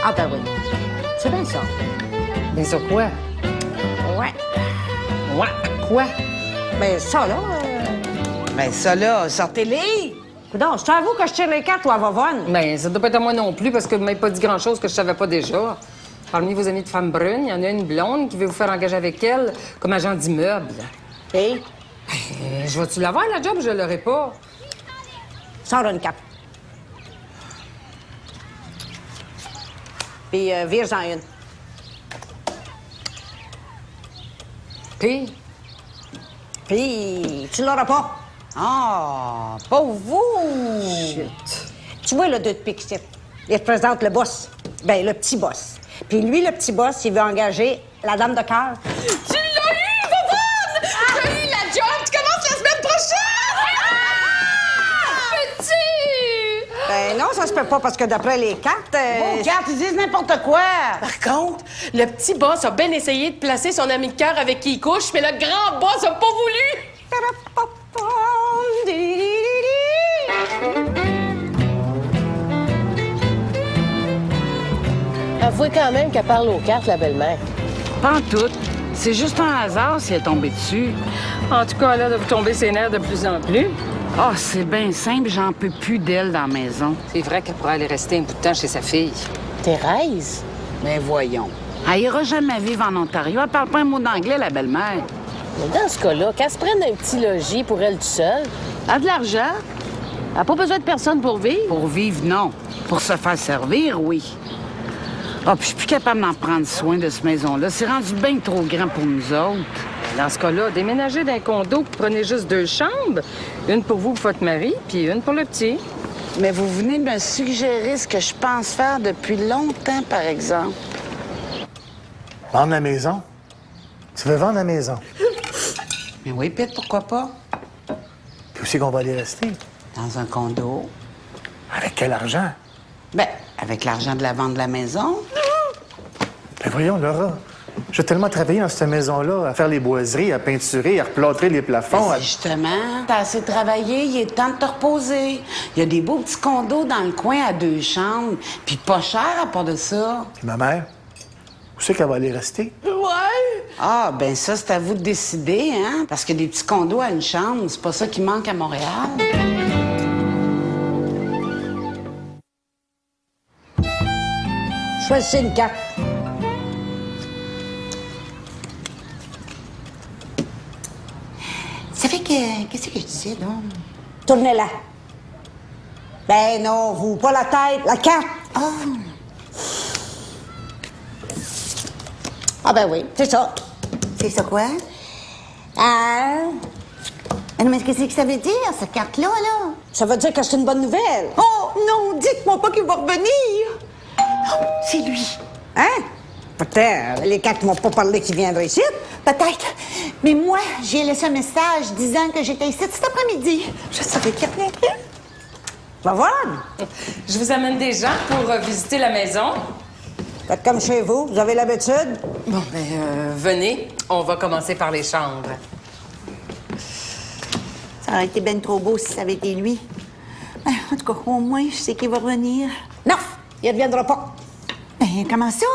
Ah, ben oui. C'est bien ça. Mais ça quoi? Ouais. Ouais, quoi? Ben, ça, là. Ben ça, là, sortez-les! Coudonc, je t'avoue que je tire les cartes ou à Vavonne. Ben, ça doit pas être à moi non plus, parce que vous m'avez pas dit grand-chose que je savais pas déjà. Parmi vos amis de femmes brunes, il y en a une blonde qui veut vous faire engager avec elle comme agent d'immeuble. Et? Je vais-tu l'avoir, la job, ou je l'aurai pas? Sors une carte. Puis, vire-en une. Puis, Puis, tu l'auras pas. Ah, pas vous! shit. Tu vois le deux de pique ici. Il représente le boss. Ben, le petit boss. Puis lui, le petit boss, il veut engager la dame de cœur. Tu l'as eu, Vavonne! T'as eu la job! Tu commences la semaine prochaine! Petit! Ben non, ça se peut pas parce que d'après les cartes... Vos cartes, ils disent n'importe quoi! Par contre, le petit boss a bien essayé de placer son ami de cœur avec qui il couche, mais le grand boss a pas voulu! Avouez quand même qu'elle parle aux cartes, la belle-mère. Pas en tout. C'est juste un hasard si elle est tombée dessus. En tout cas, elle a de vous tomber ses nerfs de plus en plus. Ah, c'est bien simple, j'en peux plus d'elle dans la maison. C'est vrai qu'elle pourrait aller rester un bout de temps chez sa fille. Thérèse? Mais voyons. Elle ira jamais vivre en Ontario. Elle parle pas un mot d'anglais, la belle-mère. Mais dans ce cas-là, qu'elle se prenne un petit logis pour elle toute seule. Elle a de l'argent. Elle n'a pas besoin de personne pour vivre. Pour vivre, non. Pour se faire servir, oui. Ah, puis je suis plus capable d'en prendre soin de cette maison-là. C'est rendu bien trop grand pour nous autres. Dans ce cas-là, déménagez d'un condo, puis prenez juste 2 chambres. Une pour vous, pour votre mari, puis une pour le petit. Mais vous venez de me suggérer ce que je pense faire depuis longtemps, par exemple. Vendre la maison? Tu veux vendre la maison? Mais oui, Pete, pourquoi pas? Puis où c'est qu'on va aller rester? Dans un condo. Avec quel argent? Ben, avec l'argent de la vente de la maison. Ben voyons, Laura. J'ai tellement travaillé dans cette maison-là, à faire les boiseries, à peinturer, à replâtrer les plafonds. Ben, justement, t'as assez travaillé, il est temps de te reposer. Il y a des beaux petits condos dans le coin à 2 chambres, puis pas cher à part de ça. Puis ma mère, où c'est qu'elle va aller rester? Ouais! Ah, ben ça, c'est à vous de décider, hein? Parce que des petits condos à 1 chambre, c'est pas ça qui manque à Montréal. Choisissez une carte. Ça fait que... Qu'est-ce que je disais, donc? Tournez-la. Ben non, vous, pas la tête, la carte. Ah ben oui, c'est ça. C'est ça quoi? Ah, Non, mais qu'est-ce que ça veut dire, cette carte-là, là? ça veut dire que c'est une bonne nouvelle. Oh, non, dites-moi pas qu'il va revenir! Oh, c'est lui. Hein? Peut-être. Les cartes m'ont pas parlé qu'ils viendraient ici. Peut-être. Mais moi, j'ai laissé un message disant que j'étais ici cet après-midi. Je savais qu'il reviendrait. Va voir. Je vous amène des gens pour visiter la maison. Faites comme chez vous, vous avez l'habitude. Bon, ben, venez. On va commencer par les chambres. Ça aurait été ben trop beau si ça avait été lui. Ben, en tout cas, au moins, je sais qu'il va revenir. Non, il ne reviendra pas. Ben, comment ça?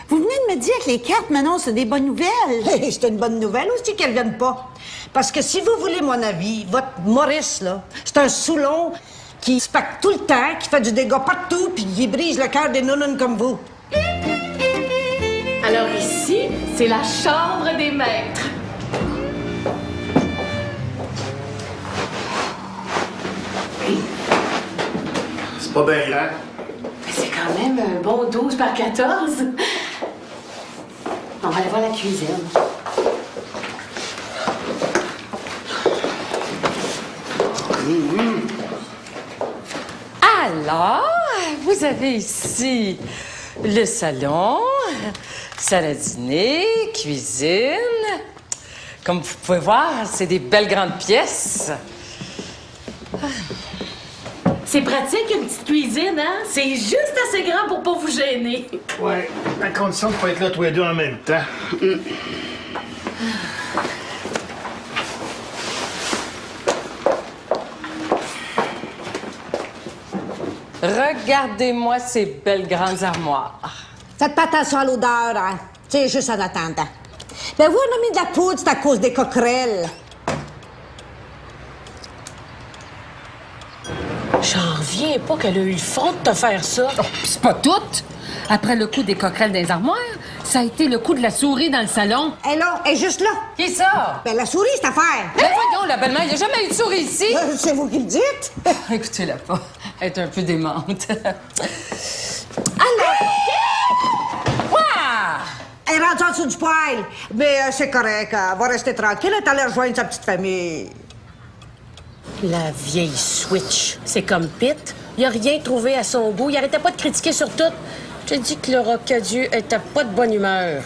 Vous venez de me dire que les cartes m'annoncent des bonnes nouvelles. Hey, c'est une bonne nouvelle aussi qu'elle ne vienne pas. Parce que si vous voulez mon avis, votre Maurice, là, c'est un Soulon qui se pacte tout le temps, qui fait du dégât partout, puis qui brise le cœur des nounounes comme vous. Alors ici, c'est la chambre des maîtres. C'est pas bien grand. Mais c'est quand même un bon 12 par 14. On va aller voir la cuisine. Alors, vous avez ici le salon, salle à dîner, cuisine. Comme vous pouvez voir, c'est des belles grandes pièces. C'est pratique, une petite cuisine, hein? C'est juste assez grand pour pas vous gêner. Ouais, à condition de pas être là tous les deux en même temps. Regardez-moi ces belles grandes armoires. Faites pas attention à l'odeur, hein. C'est juste en attendant. Ben, vous, on a mis de la poudre, c'est à cause des coquerelles. J'en reviens pas qu'elle a eu le front de te faire ça. Oh, pis c'est pas tout. Après le coup des coquerelles dans les armoires, ça a été le coup de la souris dans le salon. Elle est là, elle est juste là. Qui ça? Ben, la souris, cette affaire. Ben voyons, la belle-mère, il n'y a jamais eu de souris ici. C'est vous qui le dites. Écoutez-la pas. Elle est un peu démente. Quoi? Elle rentre en dessous du poêle. Mais c'est correct, elle va rester tranquille. Elle est allée rejoindre sa petite famille. La vieille switch. C'est comme Pete. Il a rien trouvé à son goût. Il arrêtait pas de critiquer sur tout. Je te dis que le Rocadieu était pas de bonne humeur.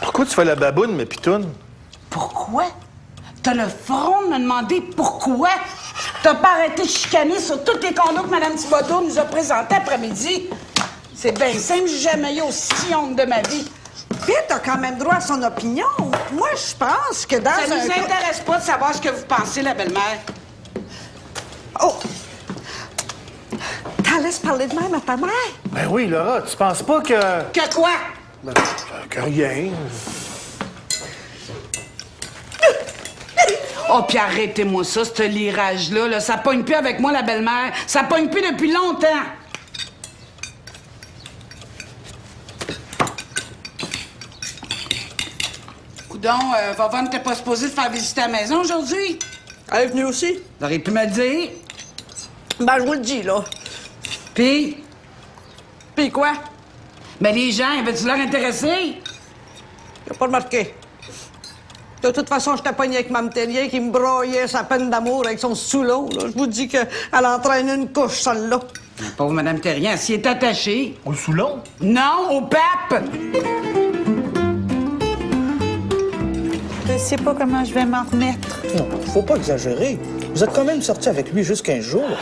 Pourquoi tu fais la baboune, mais pitoune? Pourquoi? T'as le front de me demander pourquoi? T'as pas arrêté de chicaner sur tous les condos que Mme Thibodeau nous a présentés après-midi. C'est bien simple, j'ai jamais eu aussi honte de ma vie. Pete a quand même droit à son opinion. Moi, je pense que dans Ça un... nous intéresse pas de savoir ce que vous pensez, la belle-mère. Oh! T'en laisses parler de même à ta mère? Ben oui, Laura, tu penses pas que... Que quoi? Ben, que rien. Oh, puis arrêtez-moi ça, ce lirage-là. Là. Ça pogne plus avec moi, la belle-mère. Ça pogne plus depuis longtemps. Coudon, Vavonne, t'es pas supposée te faire visiter la maison aujourd'hui? Elle est venue aussi. T'aurais pu me le dire. Ben, je vous le dis, là. Puis? Puis quoi? Ben, les gens, veux-tu leur intéresser? J'ai pas remarqué. De toute façon, j'étais pogné avec Mme Tellier qui me broyait sa peine d'amour avec son sous-lot. Je vous dis qu'elle entraîne une couche, celle-là. La pauvre Mme Terrien, s'y est attachée. Au Soulon? Non, au pape! Je sais pas comment je vais m'en remettre. Non, faut pas exagérer. Vous êtes quand même sorti avec lui juste 15 jours.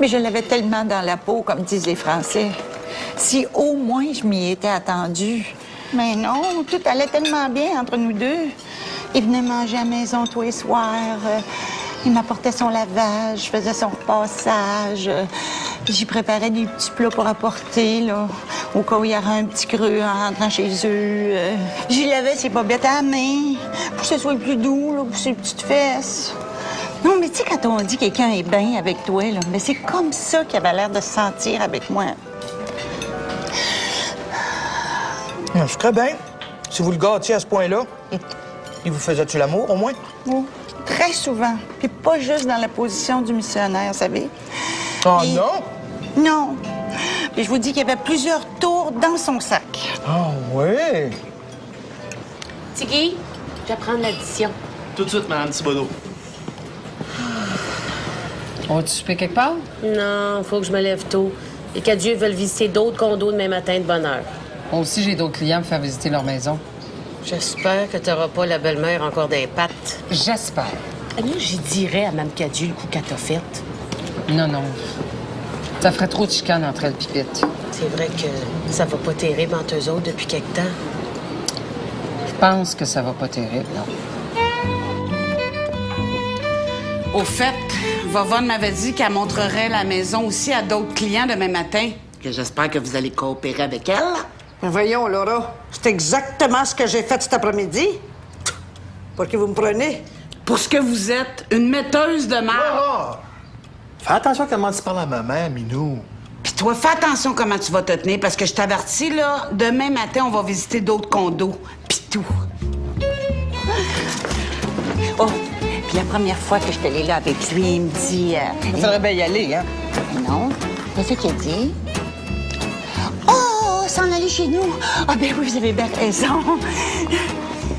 Mais je l'avais tellement dans la peau, comme disent les Français. Si au moins je m'y étais attendue. Mais non, tout allait tellement bien entre nous deux. Il venait manger à la maison tous les soirs. Il m'apportait son lavage, je faisais son repassage. J'y préparais des petits plats pour apporter, là, au cas où il y aurait un petit creux en rentrant chez eux. J'y lavais ses bobettes à la main, pour que ce soit plus doux, là, pour ses petites fesses. Non, mais tu sais, quand on dit que quelqu'un est bien avec toi, là, mais c'est comme ça qu'il avait l'air de se sentir avec moi. Je ferais bien, si vous le gâtiez à ce point-là. Il vous faisait-tu l'amour, au moins? Oui, très souvent. Puis pas juste dans la position du missionnaire, vous savez. Oh Et- non? Non. Puis je vous dis qu'il y avait plusieurs tours dans son sac. Ah oui? Tigui, je vais prendre l'addition. Tout de suite, Mme Thibodeau. On va-tu souper quelque part? Non, faut que je me lève tôt. Les Cadieux veulent visiter d'autres condos demain matin de bonne heure. Moi aussi, j'ai d'autres clients à me faire visiter leur maison. J'espère que t'auras pas la belle-mère encore d'impact. J'espère. Moi, j'y dirais à Mme Cadieux le coup qu'elle t'a fait. Non, non. Ça ferait trop de chicane entre elles, Pipette. C'est vrai que ça va pas terrible entre eux autres depuis quelque temps. Je pense que ça va pas terrible, non. Au fait, Vavonne m'avait dit qu'elle montrerait la maison aussi à d'autres clients demain matin. Que j'espère que vous allez coopérer avec elle. Ben voyons, Laura, c'est exactement ce que j'ai fait cet après-midi. Pour que vous me preniez. Pour ce que vous êtes, une metteuse de marde. Laura! Fais attention à comment tu parles à maman, Minou. Puis toi, fais attention comment tu vas te tenir, parce que je t'avertis, là, demain matin, on va visiter d'autres condos. Puis tout. Oh, puis la première fois que j'étais allée là avec lui, il me dit... Il faudrait bien y aller, hein? Non, c'est ce qu'il a dit. Oh, s'en aller chez nous. Ah ben oui, vous avez bien raison.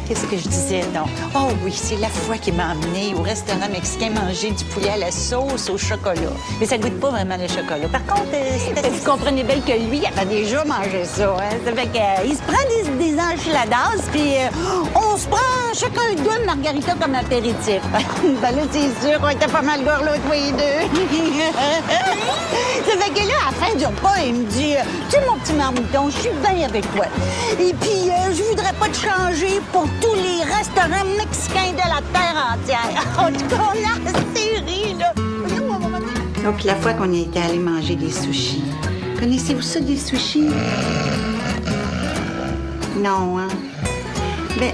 Qu'est-ce que je disais, non? Oh oui, c'est la fois qu'il m'a emmené au restaurant mexicain manger du poulet à la sauce au chocolat. Mais ça goûte pas vraiment le chocolat. Par contre, vous comprenez bien que lui, il avait déjà mangé ça. Hein? Ça fait qu'il se prend des enchiladas, puis on se prend chacun un doigt de margarita comme apéritif. Ben là, c'est sûr qu'on était pas mal gorlots tous les deux. Ça fait que là, à la fin du repas, il me dit « Tu sais, mon petit marmiton, je suis bien avec toi. Et puis, je voudrais pas te changer pour tous les restaurants mexicains de la terre entière. » En tout cas, on a assez ri, là. Oh, puis la fois qu'on était allé manger des sushis. Connaissez-vous ça, des sushis? Non, hein? Ben,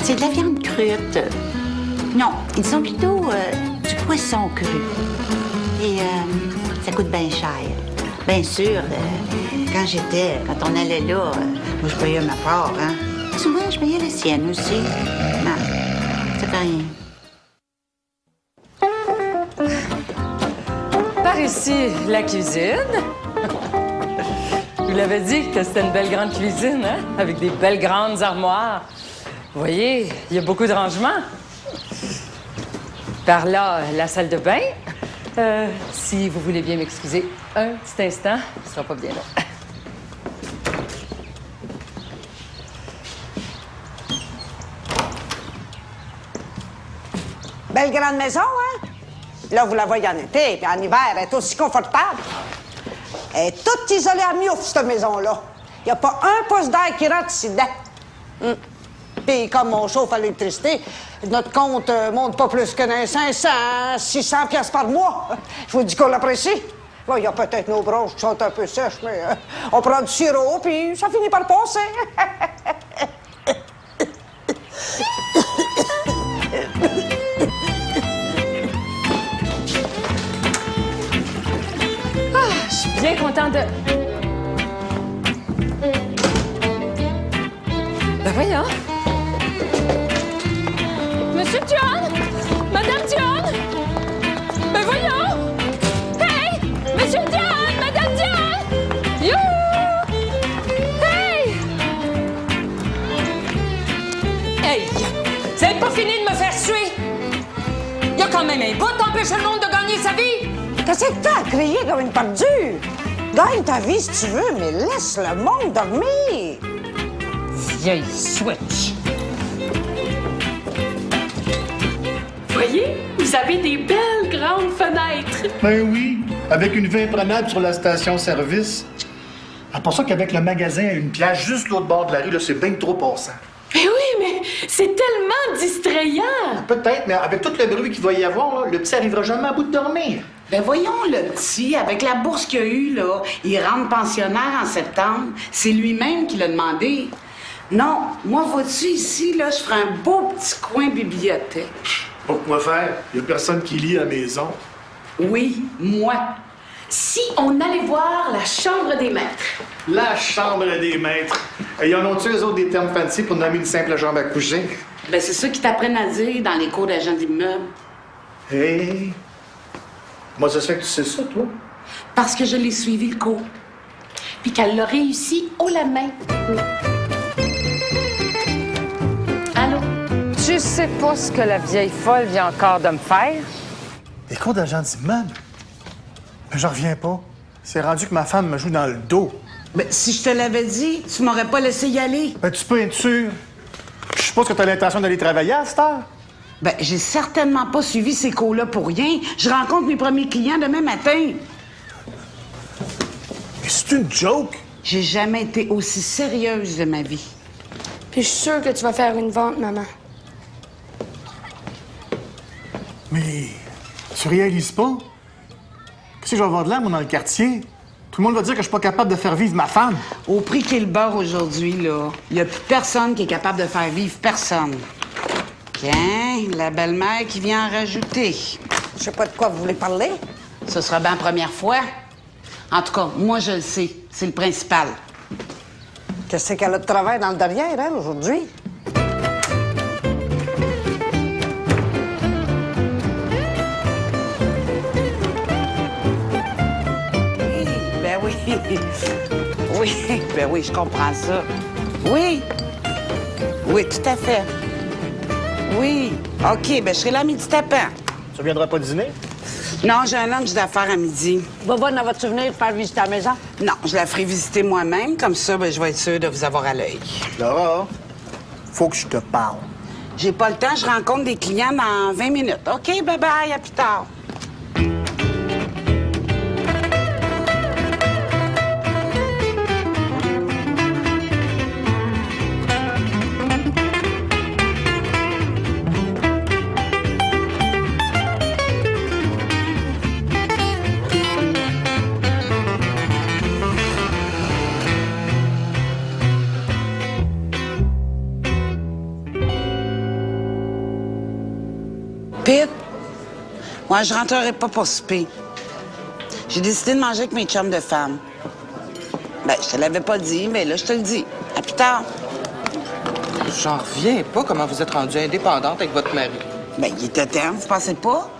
c'est de la viande crue. Non, ils sont plutôt du poisson cru. Et ça coûte bien cher. Bien sûr, quand on allait là, moi, je payais ma part, hein? Souvent, je payais la sienne aussi. Non, ça fait rien. Par ici, la cuisine. Je vous l'avais dit que c'était une belle grande cuisine, hein? Avec des belles grandes armoires. Vous voyez, il y a beaucoup de rangements. Par là, la salle de bain. Si vous voulez bien m'excuser un petit instant, ce sera pas bien long. Belle grande maison, hein? Là, vous la voyez en été, puis en hiver, elle est aussi confortable. Elle est toute isolée à miouf, cette maison-là. Il n'y a pas un pouce d'air qui rentre ici dedans. Puis comme on chauffe à l'électricité, notre compte monte pas plus que dans 500, 600 piastres par mois. Je vous dis qu'on l'apprécie. Bon, il y a peut-être nos bronches qui sont un peu sèches, mais on prend du sirop, puis ça finit par passer. Je suis bien contente de... Ben voyons. Monsieur John! Madame John! Ben voyons! Hey! Monsieur John! Madame John! You! Hey! Hey! Vous n'avez pas fini de me faire suer! Il y a quand même un bout d'empêcher le monde de gagner sa vie! Qu'est-ce que t'as à crier comme une perdue? Gagne ta vie si tu veux, mais laisse le monde dormir. Vieille switch! Voyez, vous avez des belles grandes fenêtres. Ben oui, avec une vue imprenable sur la station-service. À part ça qu'avec le magasin à une pièce juste l'autre bord de la rue, là, c'est bien trop passant. Mais oui, mais c'est tellement distrayant. Peut-être, mais avec tout le bruit qu'il va y avoir, là, le petit arrivera jamais à bout de dormir. Ben voyons, le petit, avec la bourse qu'il a eue, là, il rentre pensionnaire en septembre. C'est lui-même qui l'a demandé. Non, moi, vois-tu, ici, là, je ferai un beau petit coin bibliothèque. Pourquoi faire? Il n'y a personne qui lit à la maison. Oui, moi. Si on allait voir la chambre des maîtres. La chambre des maîtres. Et y en ont-tu, eux autres, des termes fancy pour nommer une simple chambre à coucher? Ben c'est ça qu'ils t'apprennent à dire dans les cours d'agents d'immeubles. Hey! Moi, ça se fait que tu sais ça, toi? Parce que je l'ai suivi, le cours. Puis qu'elle l'a réussi haut la main. Allô? Tu sais pas ce que la vieille folle vient encore de me faire? Des cours d'agent d'immeuble? Mais j'en reviens pas. C'est rendu que ma femme me joue dans le dos. Ben, si je te l'avais dit, tu m'aurais pas laissé y aller. Ben, tu peux être sûr. Je suppose que tu as l'intention d'aller travailler à cette heure? Ben, j'ai certainement pas suivi ces cours-là pour rien. Je rencontre mes premiers clients demain matin. Mais c'est une joke. J'ai jamais été aussi sérieuse de ma vie. Puis je suis sûre que tu vas faire une vente, maman. Mais tu réalises pas? Qu'est-ce que je vais avoir de l'air, moi, dans le quartier? Tout le monde va dire que je suis pas capable de faire vivre ma femme. Au prix qu'est le beurre aujourd'hui, là, il n'y a plus personne qui est capable de faire vivre personne. Tiens, la belle-mère qui vient en rajouter. Je sais pas de quoi vous voulez parler. Ce sera bien la première fois. En tout cas, moi, je le sais. C'est le principal. Qu'est-ce qu'elle a de travail dans le derrière, elle, aujourd'hui? Ben oui. Oui, ben oui, je comprends ça. Oui. Oui, tout à fait. Oui. OK, ben je serai là à midi tapant. Tu viendras pas dîner? Non, j'ai un lunch d'affaires à midi. Va voir dans votre souvenir faire visiter la maison. Non, je la ferai visiter moi-même. Comme ça, ben, je vais être sûre de vous avoir à l'œil. Laura, faut que je te parle. J'ai pas le temps, je rencontre des clients dans 20 minutes. OK, bye-bye, à plus tard. Moi, je rentrerai pas pour souper. J'ai décidé de manger avec mes chums de femmes. Ben, je te l'avais pas dit, mais là, je te le dis. À plus tard. J'en reviens pas comment vous êtes rendue indépendante avec votre mari. Ben, il était temps, vous pensez pas?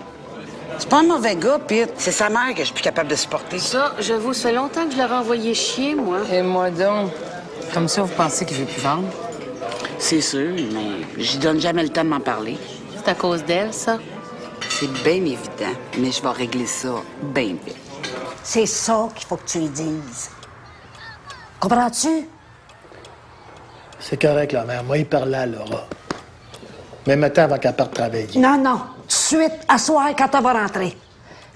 C'est pas un mauvais gars, Pete. C'est sa mère que je suis plus capable de supporter. Ça, j'avoue, ça fait longtemps que je l'aurais envoyé chier, moi. Et moi donc. Comme ça, vous pensez qu'il veut plus vendre? C'est sûr, mais j'y donne jamais le temps de m'en parler. C'est à cause d'elle, ça? C'est bien évident, mais je vais régler ça bien vite. C'est ça qu'il faut que tu lui dises. Comprends-tu? C'est correct, la mère. Moi, il parlait à Laura. Mais maintenant, avant qu'elle parte travailler. Non, non. Tout de suite, à soir, quand elle va rentrer.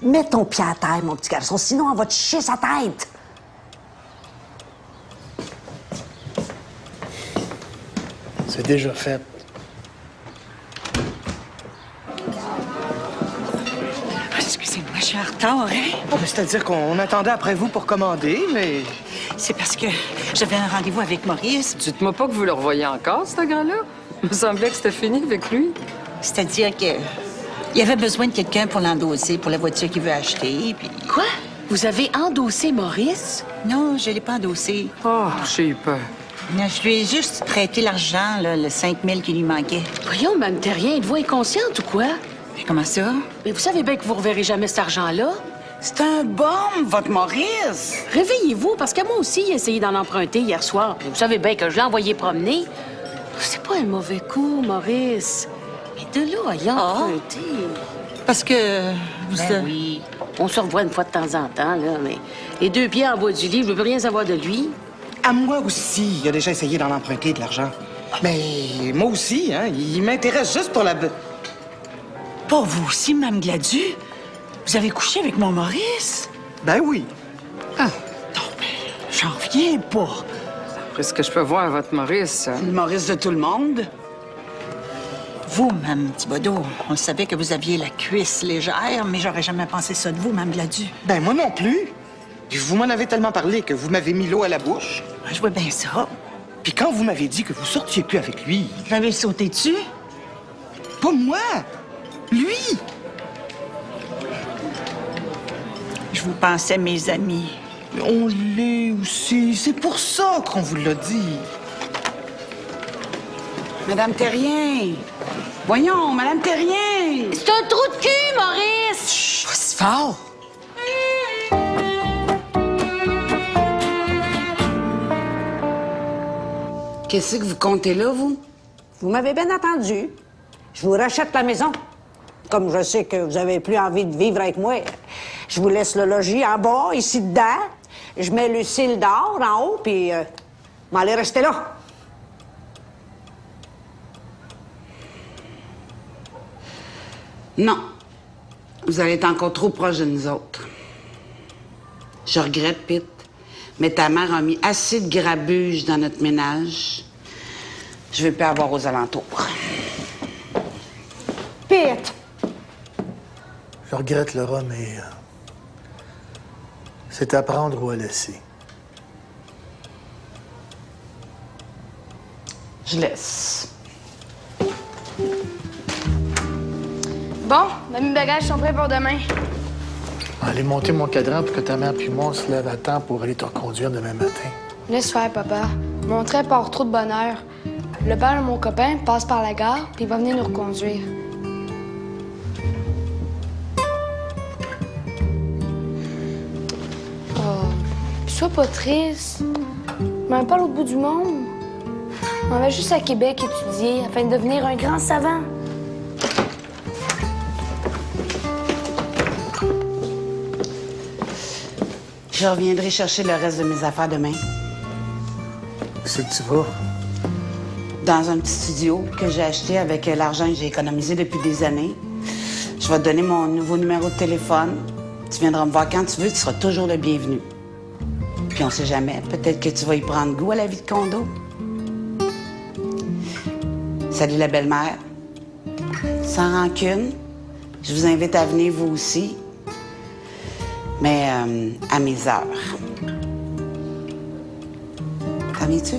Mets ton pied à terre, mon petit garçon, sinon elle va te chier sa tête. C'est déjà fait. Excusez-moi, je suis en retard, hein? C'est-à-dire qu'on attendait après vous pour commander, mais... C'est parce que j'avais un rendez-vous avec Maurice. Dites-moi pas que vous le revoyez encore, ce gars-là. Il me semblait que c'était fini avec lui. C'est-à-dire que il avait besoin de quelqu'un pour l'endosser pour la voiture qu'il veut acheter, puis... Quoi? Vous avez endossé Maurice? Non, je l'ai pas endossé. Oh, j'ai eu peur. Non, je lui ai juste prêté l'argent, là, le 5 000 qui lui manquait. Voyons, Mme Terrien, êtes-vous inconsciente ou quoi? Mais comment ça? Mais vous savez bien que vous reverrez jamais cet argent-là. C'est un bon, votre Maurice. Réveillez-vous, parce que moi aussi, j'ai essayé d'en emprunter hier soir. Vous savez bien que je l'ai envoyé promener. C'est pas un mauvais coup, Maurice. Mais de là à y emprunter... Parce que... Ben oui. On se revoit une fois de temps en temps, là, mais les deux pieds en bas du lit, je veux plus rien savoir de lui. À moi aussi, il a déjà essayé d'en emprunter de l'argent. Mais moi aussi, hein, il m'intéresse juste pour la... Pas vous aussi, Mme Gladu? Vous avez couché avec mon Maurice? Ben oui. Non, mais j'en reviens pas. Après ce que je peux voir, votre Maurice... Le Maurice de tout le monde. Vous, Mme Thibodeau, on savait que vous aviez la cuisse légère, mais j'aurais jamais pensé ça de vous, Mme Gladu. Ben moi non plus. Puis vous m'en avez tellement parlé que vous m'avez mis l'eau à la bouche. Je vois bien ça. Puis quand vous m'avez dit que vous sortiez plus avec lui... Vous l'avez sauté dessus? Pas moi! Lui! Je vous pensais mes amis. Mais on l'est aussi. C'est pour ça qu'on vous l'a dit. Madame Terrien. Voyons, Madame Terrien. C'est un trou de cul, Maurice! Chut, pas si fort! Qu'est-ce que vous comptez là, vous? Vous m'avez bien entendu. Je vous rachète la maison. Comme je sais que vous avez plus envie de vivre avec moi, je vous laisse le logis en bas, ici dedans. Je mets Lucille dehors, en haut, puis m'allez rester là. Non. Vous allez être encore trop proche de nous autres. Je regrette, Pete, mais ta mère a mis assez de grabuge dans notre ménage. Je veux plus avoir aux alentours. Pete! Je regrette, Laura, mais... c'est à prendre ou à laisser. Je laisse. Bon, mes bagages sont prêts pour demain. Allez monter mon cadran pour que ta mère puis moi on se lève à temps pour aller te reconduire demain matin. Laisse faire, papa. Mon train part trop de bonne heure. Le père de mon copain passe par la gare, puis il va venir nous reconduire. Oh, sois pas triste. Je m'en vais pas à l'autre bout du monde. Je m'en vais juste à Québec étudier afin de devenir un grand savant. Je reviendrai chercher le reste de mes affaires demain. C'est que tu vas. Dans un petit studio que j'ai acheté avec l'argent que j'ai économisé depuis des années. Je vais te donner mon nouveau numéro de téléphone. Tu viendras me voir quand tu veux, tu seras toujours le bienvenu. Puis on sait jamais, peut-être que tu vas y prendre goût à la vie de condo. Salut la belle-mère. Sans rancune, je vous invite à venir vous aussi. Mais à mes heures. T'en viens-tu?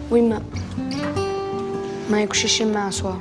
Oui, maman. Je m'en vais coucher chez maman ce soir.